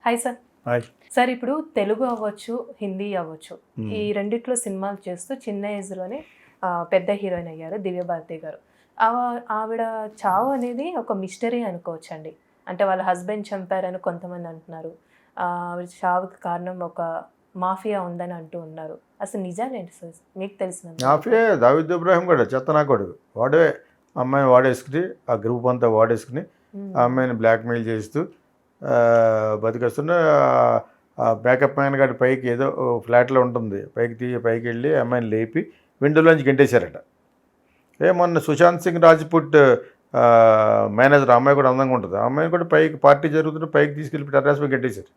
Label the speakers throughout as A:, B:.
A: Hi sir.
B: Hi.
A: Sir ఇప్పుడు తెలుగు అవ్వచ్చు, హిందీ అవ్వచ్చు. ఈ రెండిట్లో సినిమాలు చేస్తూ చిన్న ఏజ్‌లోనే పెద్ద హీరోయిన్ అయ్యారు దివ్యభారతి గారు. ఆవిడ చావు అనేది ఒక మిస్టరీ అనుకోవచ్చండి. అంటే వాళ్ళ హస్బెండ్ చంపారని కొంతమంది అంటున్నారు. ఆవిడ చావుకి కారణం ఒక మాఫియా ఉందని అంటూ ఉన్నారు. అసలు నిజాలేంటి సార్ మీకు తెలిసినంత?
B: మాఫియా దావీద్ ఇబ్రాహిం కూడా చెత్త కొడుకు వాడే అమ్మాయిని వాడేసుకుని ఆ గ్రూప్ అంతా వాడేసుకుని ఆ అమ్మాయిని బ్లాక్మెయిల్ చేస్తూ బతికేస్తున్న బ్యాకప్ మ్యాన్ గారి పైకి ఏదో ఫ్లాట్లో ఉంటుంది పైకి వెళ్ళి అమ్మాయిని లేపి విండోలోంచి గెంటేశారట. మొన్న సుశాంత్ సింగ్ రాజ్పుట్ మేనేజర్ అమ్మాయి కూడా అందంగా ఉంటుంది. ఆ అమ్మాయిని కూడా పైకి పార్టీ జరుగుతుంటే పైకి తీసుకెళ్ళి టెర్రస్ మీద గెంటేశారు.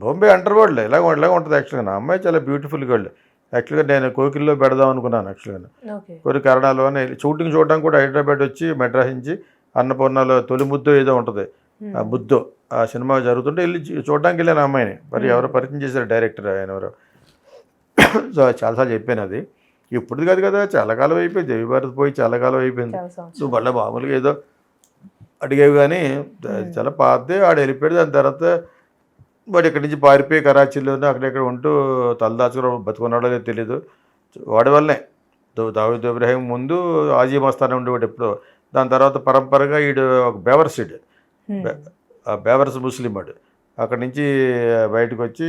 B: బాంబే అండర్ వరల్డ్ ఇలాగ ఉంటుంది యాక్చువల్గా. నా అమ్మాయి చాలా బ్యూటిఫుల్ గర్ల్. యాక్చువల్గా నేను కోకిల్లో పెడదాం అనుకున్నాను యాక్చువల్గా. కొన్ని కారణాల్లోనే షూటింగ్ చూడడానికి కూడా హైదరాబాద్ వచ్చి మెడ్రాస్ నుంచి అన్నపూర్ణలో తొలి ముద్దు ఏదో ఉంటుంది, ఆ ముద్దు ఆ సినిమా జరుగుతుంటే వెళ్ళి చూడడానికి వెళ్ళాను అమ్మాయిని. మరి ఎవరో పరిచయం చేశారు డైరెక్టర్, ఆయన ఎవరో. సో చాలాసార్లు చెప్పాను అది. ఇప్పుడుది కాదు కదా, చాలా కాలం అయిపోయింది. దేవిభారతి పోయి చాలా కాలం అయిపోయింది. నువ్వు మళ్ళీ మామూలుగా ఏదో అడిగేవి కానీ చాలా పాతదే. ఆడు వెళ్ళిపోయాడు. దాని తర్వాత వాడు ఇక్కడి నుంచి పారిపోయి కరాచీలోనే అక్కడెక్కడ ఉంటూ తలదాచుకుని బతుకున్నాడో లేదో తెలీదు. వాడి వల్లనే దావీద్ ఇబ్రాహిం ముందు ఆజీ మస్తానే ఉండేవాడు ఎప్పుడో. దాని తర్వాత పరంపరగా ఈడు ఒక బేవర్సిడ్, బేవర్స్ ముస్లిం వాడు. అక్కడి నుంచి బయటకు వచ్చి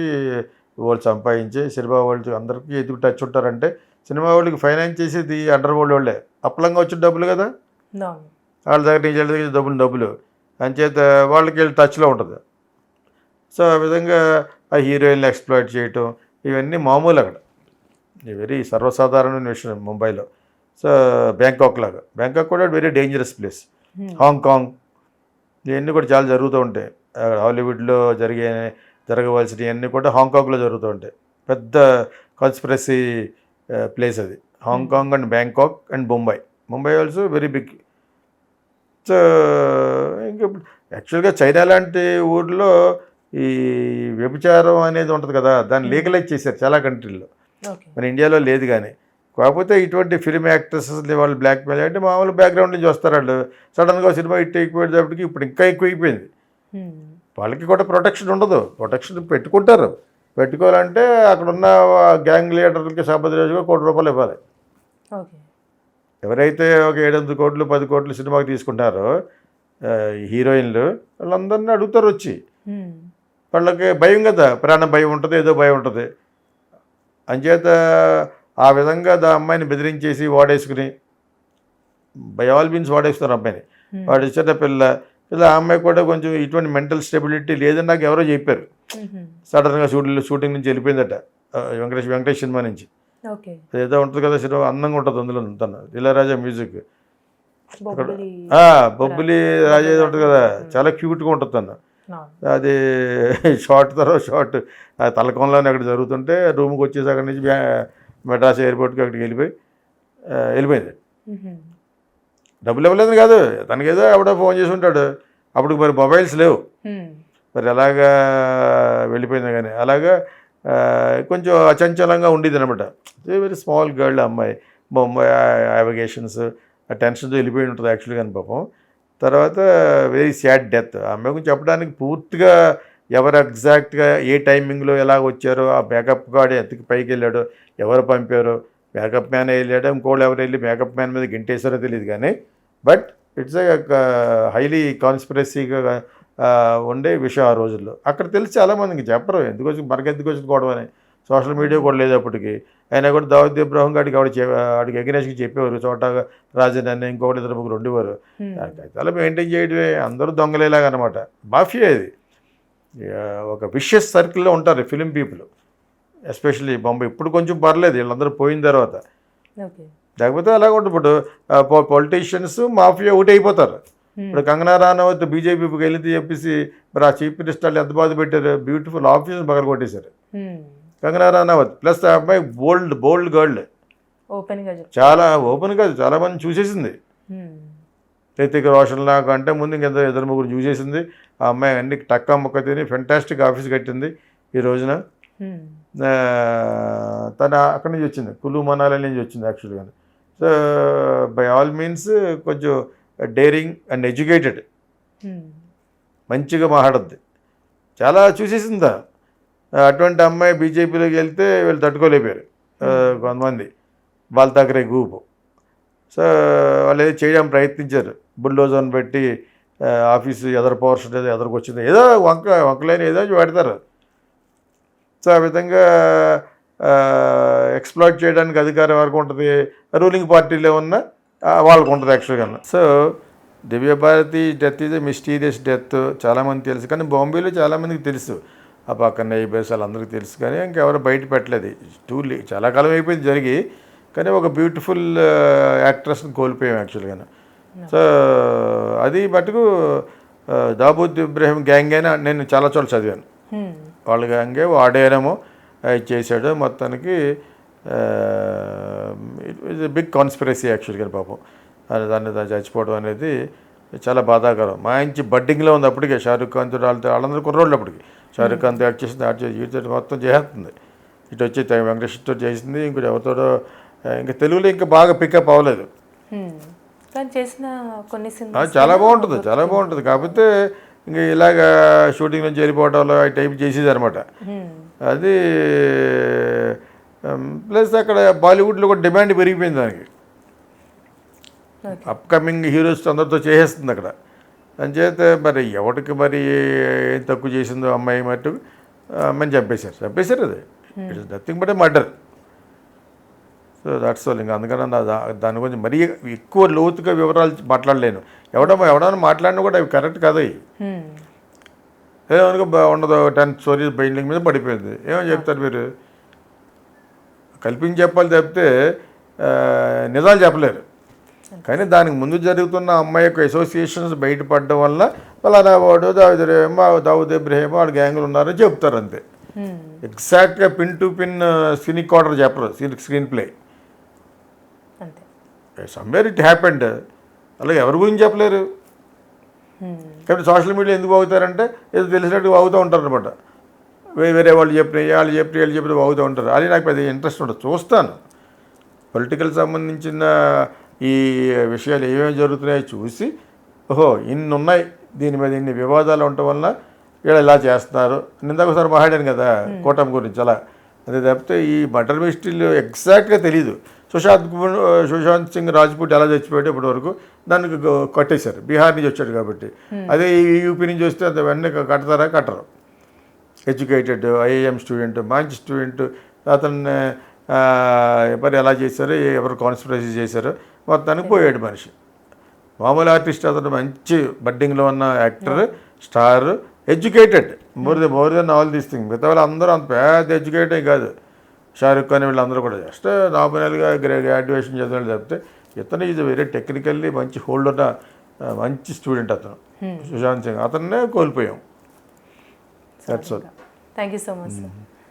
B: వాళ్ళు సంపాదించి సినిమా వాళ్ళు అందరికీ ఎదుగు టచ్ ఉంటారంటే సినిమా వాళ్ళకి ఫైనాన్స్ చేసేది అండర్ వరల్డ్ వాళ్ళే. అప్పలంగా వచ్చిన డబ్బులు కదా వాళ్ళ దగ్గర నుంచి వాళ్ళ దగ్గర డబ్బులు అంచేత వాళ్ళకి వెళ్ళి టచ్లో ఉంటుంది. సో ఆ విధంగా ఆ హీరోయిన్లు ఎక్స్ప్లాయిట్ చేయటం ఇవన్నీ మామూలు అక్కడ. వెరీ సర్వసాధారణమైన విషయం ముంబైలో. సో బ్యాంకాక్ లాగా, బ్యాంకాక్ కూడా వెరీ డేంజరస్ ప్లేస్. హాంకాంగ్ ఇవన్నీ కూడా చాలా జరుగుతూ ఉంటాయి. హాలీవుడ్లో జరగవలసినవన్నీ కూడా హాంకాంగ్లో జరుగుతూ ఉంటాయి. పెద్ద కాన్స్పిరసీ ప్లేస్ అది. Hong Kong and Bangkok and Mumbai also very big. So ఇంకా యాక్చువల్గా చైనా లాంటి ఊర్లో ఈ వ్యభిచారం అనేది ఉంటుంది కదా, దాన్ని లీగలైజ్ చేశారు చాలా కంట్రీల్లో. మన ఇండియాలో లేదు. కానీ కాకపోతే ఇటువంటి ఫిల్మ్ యాక్టర్స్ వాళ్ళు బ్లాక్మెయిల్ అంటే మామూలు బ్యాక్గ్రౌండ్ నుంచి వస్తారు. వాళ్ళు సడన్గా సినిమా హిట్ అయిపోయేటప్పటికి ఇప్పుడు ఇంకా ఎక్కువైపోయింది. వాళ్ళకి కూడా ప్రొటెక్షన్ ఉండదు. ప్రొటెక్షన్ పెట్టుకోవాలంటే అక్కడ ఉన్న గ్యాంగ్ లీడర్లకి శాపద్రోజుగా ₹1 ఇవ్వాలి. ఎవరైతే ఒక 700 కోట్లు 10 కోట్లు సినిమాకి తీసుకుంటారో హీరోయిన్లు వాళ్ళందరినీ అడుగుతారు వచ్చి. వాళ్ళకి భయం కదా, ప్రాణ భయం ఉంటుంది, ఏదో భయం ఉంటుంది. అంచేత ఆ విధంగా అమ్మాయిని బెదిరించేసి వాడేసుకుని బై ఆల్ మీన్స్ వాడేస్తున్నారు అమ్మాయిని. వాడు చిన్న పిల్ల ఆ అమ్మాయి కూడా కొంచెం ఇటువంటి మెంటల్ స్టెబిలిటీ లేదని నాకు ఎవరో చెప్పారు. సడన్గా షూటింగ్ నుంచి వెళ్ళిపోయిందట వెంకటేష్ సినిమా నుంచి. ఏదో ఉంటుంది కదా సినిమా, అందంగా ఉంటుంది అందులో. తను ఇళయరాజా మ్యూజిక్, బొబ్బిలి రాజా ఏదో ఉంటుంది కదా, చాలా క్యూట్గా ఉంటుంది తను. అది షార్ట్ తర్వాత షార్ట్ తలకంలోనే అక్కడ జరుగుతుంటే రూమ్కి వచ్చేసి అక్కడి నుంచి మెడ్రాస్ ఎయిర్పోర్ట్కి అక్కడికి వెళ్ళిపోయింది. డబ్బులు ఇవ్వలేదు కాదు, తనకేదో ఎవడో ఫోన్ చేసి ఉంటాడు. అప్పుడు మరి మొబైల్స్ లేవు, మరి ఎలాగా వెళ్ళిపోయింది. కానీ అలాగా కొంచెం అచంచలంగా ఉండేది అనమాట. వెరీ స్మాల్ గర్ల్ అమ్మాయి. ముంబై అవగేషన్స్ ఆ టెన్షన్తో వెళ్ళిపోయి ఉంటుంది యాక్చువల్గా. కానీ పాపం తర్వాత వెరీ సాడ్ డెత్. ఆమె గురించి చెప్పడానికి పూర్తిగా ఎవరు ఎగ్జాక్ట్గా ఏ టైమింగ్లో ఎలాగ వచ్చారో, ఆ బ్యాకప్ గార్డ్ ఎత్తుకి పైకి వెళ్ళాడో, ఎవరు పంపారో, బ్యాకప్ మ్యాన్ వెళ్ళాడో, ఇంకోళ్ళు ఎవరు వెళ్ళి బ్యాకప్ మ్యాన్ మీద గెంటేశారో తెలియదు. కానీ బట్ ఇట్స్ హైలీ కాన్స్పిరసీగా ఉండే విషయం ఆ రోజుల్లో. అక్కడ తెలిసి చాలామందికి చెప్పరు ఎందుకు వచ్చి గొడవ అని. సోషల్ మీడియా కూడా లేదు అప్పటికి. అయినా కూడా దావీద్ ఇబ్రాహిం గారికి ఆడికి అగ్నేష్కి చెప్పేవారు. చోట రాజన్ అని ఇంకొకటి 2 ఉండేవారు. అలా మెయింటైన్ చేయడమే. అందరూ దొంగలేలాగా అనమాట. మాఫియా ఇది. ఒక విషియస్ సర్కిల్లో ఉంటారు ఫిలిం పీపుల్, ఎస్పెషల్లీ బొంబాయి. ఇప్పుడు కొంచెం పర్లేదు వీళ్ళందరూ పోయిన తర్వాత. లేకపోతే అలాగ ఉంటుంది. ఇప్పుడు పొలిటీషియన్స్ మాఫియా ఒకటి అయిపోతారు. ఇప్పుడు కంగనా రనౌత్ బీజేపీకి వెళ్ళి చెప్పేసి మరి ఆ చీఫ్ మినిస్టర్లు ఎంత బాధ పెట్టారు. బ్యూటిఫుల్ ఆఫీస్ పగల కొట్టేశారు కంగనా రనౌత్. ప్లస్ ఆ అమ్మాయి బోల్డ్ గర్ల్, చాలా ఓపెన్గా చాలామంది చూసేసింది. రితిక్ రోషన్ లాగా అంటే ముందు ఇంక 2-3 చూసేసింది. ఆ అమ్మాయి అన్ని టక్కా ముక్క తిని ఫెంటాస్టిక్ ఆఫీస్ కట్టింది ఈ రోజున. తను అక్కడి నుంచి వచ్చింది, కులు మనాలి నుంచి వచ్చింది యాక్చువల్గా. సో బై ఆల్ మీన్స్ కొంచెం డేరింగ్ అండ్ ఎడ్యుకేటెడ్. మంచిగా మాట్లాడుద్ది, చాలా చూసేసిందా. అటువంటి అమ్మాయి బీజేపీలోకి వెళ్తే వీళ్ళు తట్టుకోలేపారు కొంతమంది, బాల్ ఠాకరే గ్రూపు. సో వాళ్ళు ఏదో చేయడానికి ప్రయత్నించారు, బుల్డోజర్ని పెట్టి ఆఫీసు ఎదరు పోర్షన్ ఏదో ఎదరికొచ్చింది, ఏదో వంకలేని ఏదో పెడతారు. సో ఆ విధంగా ఎక్స్ప్లాయిట్ చేయడానికి అధికారం వరకు ఉంటుంది, రూలింగ్ పార్టీలో ఉన్న వాళ్ళకు ఉంటుంది యాక్చువల్గా. So Divya Bharati death is a mysterious death, చాలామంది తెలుసు, కానీ బాంబేలో చాలామందికి తెలుసు, ఆ పక్కన నైబర్స్ వాళ్ళందరికీ తెలుసు, కానీ ఇంకెవరు బయట పెట్టలేదు. చాలా కాలం అయిపోయింది జరిగి, కానీ ఒక బ్యూటిఫుల్ యాక్ట్రెస్ని కోల్పోయాం యాక్చువల్గా. సో అది మటుకు దావూద్ ఇబ్రహీం గ్యాంగ్ అయినా నేను చాలా చోట్ల చదివాను, వాళ్ళ గ్యాంగే వాడేనేమో చేశాడు. మొత్తానికి it is a big conspiracy యాక్చువల్గా పాపం. దాన్ని చచ్చిపోవడం అనేది చాలా బాధాకరం. మంచి బడ్డింగ్లో ఉంది అప్పటికే, షారూఖ్ ఖాన్ వాళ్ళందరూ కుర్రోళ్ళు అప్పటికి. షారూఖ్ ఖాన్తో యాక్ట్ చేసి వీటితో మొత్తం చేస్తుంది. ఇటు వచ్చి వెంకటేష్తో చేసింది, ఇంకోటి ఎవరితోడో, ఇంకా తెలుగులో ఇంకా బాగా పికప్ అవ్వలేదు. చాలా బాగుంటుంది కాకపోతే ఇంకా ఇలాగ షూటింగ్ నుంచి వెళ్ళిపోవడంలో ఆ టైప్ చేసేది అనమాట. అది ప్లస్ అక్కడ బాలీవుడ్లో కూడా డిమాండ్ పెరిగిపోయింది దానికి, అప్కమింగ్ హీరోస్ అందరితో చేసేస్తుంది అక్కడ. అంచేత మరి ఎవరికి మరి ఏం తక్కువ చేసిందో అమ్మాయి మట్టు అమ్మాయిని చంపేశారు అది. It is nothing but A murder. So that's all. ఇంకా అందుకని దాని గురించి మరీ ఎక్కువ లోతుగా వివరాలు మాట్లాడలేను. ఎవడన్నా మాట్లాడినా కూడా అవి కరెక్ట్ కాదు. ఏమనుకో ఉండదు, 10 స్టోరీస్ బైండింగ్ మీద పడిపోయింది. ఏమని చెప్తారు మీరు? కల్పించి చెప్పాలి తప్పితే నిజాలు చెప్పలేరు. కానీ దానికి ముందు జరుగుతున్న అమ్మాయి యొక్క అసోసియేషన్స్ బయటపడడం వల్ల ఫలానా వాడు దావూద్ ఇబ్రహీం వాడు గ్యాంగులు ఉన్నారని చెప్తారు అంతే. ఎగ్జాక్ట్గా పిన్ టు పిన్ స్క్రీన్ కార్డర్ చెప్పరు, screen play. Somewhere it happened. అలాగే ఎవరి గురించి చెప్పలేరు. కాబట్టి సోషల్ మీడియా ఎందుకు అవుతారంటే ఏదో తెలిసినట్టు అవుతూ ఉంటారు అనమాట. వేరే వాళ్ళు చెప్పిన వాళ్ళు చెప్పిన అవుతూ ఉంటారు. అది నాకు పెద్ద ఇంట్రెస్ట్ ఉంటుంది, చూస్తాను. పొలిటికల్ సంబంధించిన ఈ విషయాలు ఏమేమి జరుగుతున్నాయో చూసి, ఓహో ఇన్ని ఉన్నాయి, దీని మీద ఇన్ని వివాదాలు ఉండటం వల్ల వీళ్ళు ఇలా చేస్తున్నారు. నిందాక ఒకసారి మాట్లాడాను కదా కూటమి గురించి, అలా. అదే తప్పితే ఈ మర్డర్ మిస్టరీలు ఎగ్జాక్ట్గా తెలీదు. సుశాంత్ సింగ్ రాజ్పూట్ ఎలా చచ్చిపోయాడు ఇప్పటి వరకు దానికి కట్టేశారు, బీహార్ నుంచి వచ్చాడు కాబట్టి. అదే యూపీ నుంచి వస్తే అంత వెంటనే కట్టతారా? కట్టరు. ఎడ్యుకేటెడ్ ఐఐఎం స్టూడెంట్, మంచి స్టూడెంట్, అతన్ని మరి ఎలా చేశారు, ఎవరు కాన్స్పిరసీ చేశారు, మొత్తానికి పోయాడు మనిషి. మామూలు ఆర్టిస్ట్ అతను మంచి బడ్డింగ్లో ఉన్న actor, star, educated, more than all these thing. మిగతా వాళ్ళు అందరూ అంత పెద్ద ఎడ్యుకేటెడ్ కాదు. షారూఖ్ ఖాన్ వీళ్ళందరూ కూడా జస్ట్ నామినల్గా గ్రాడ్యుయేషన్ చదివాడు తప్పితే ఇతను ఈజ్ వెరీ టెక్నికల్లీ మంచి హోల్డ్ ఉన్న మంచి స్టూడెంట్ అతను. సుశాంత్ సింగ్ అతన్నే కోల్పోయాం. That's all.
A: Thank you so much sir.